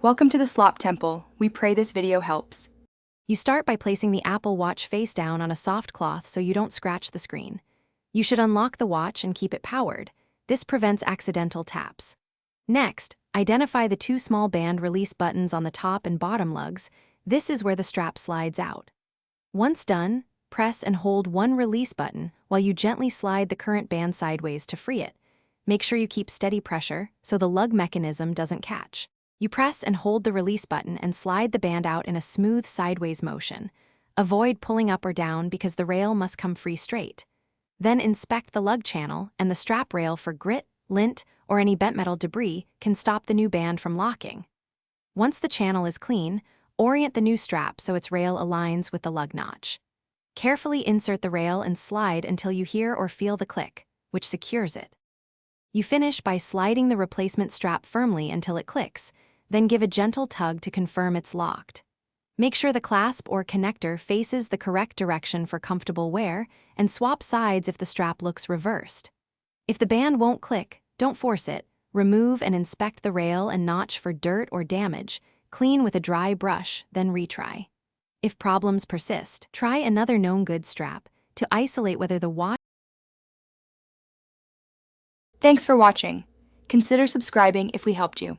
Welcome to the Slop Temple. We pray this video helps. You start by placing the Apple Watch face down on a soft cloth so you don't scratch the screen. You should unlock the watch and keep it powered. This prevents accidental taps. Next, identify the two small band release buttons on the top and bottom lugs. This is where the strap slides out. Once done, press and hold one release button while you gently slide the current band sideways to free it. Make sure you keep steady pressure so the lug mechanism doesn't catch. You press and hold the release button and slide the band out in a smooth sideways motion. Avoid pulling up or down because the rail must come free straight. Then inspect the lug channel and the strap rail for grit, lint, or any bent metal debris can stop the new band from locking. Once the channel is clean, orient the new strap so its rail aligns with the lug notch. Carefully insert the rail and slide until you hear or feel the click, which secures it. You finish by sliding the replacement strap firmly until it clicks, then give a gentle tug to confirm it's locked. Make sure the clasp or connector faces the correct direction for comfortable wear, and swap sides if the strap looks reversed. If the band won't click, don't force it. Remove and inspect the rail and notch for dirt or damage. Clean with a dry brush, then retry. If problems persist, try another known good strap to isolate whether the watch. Thanks for watching. Consider subscribing if we helped you.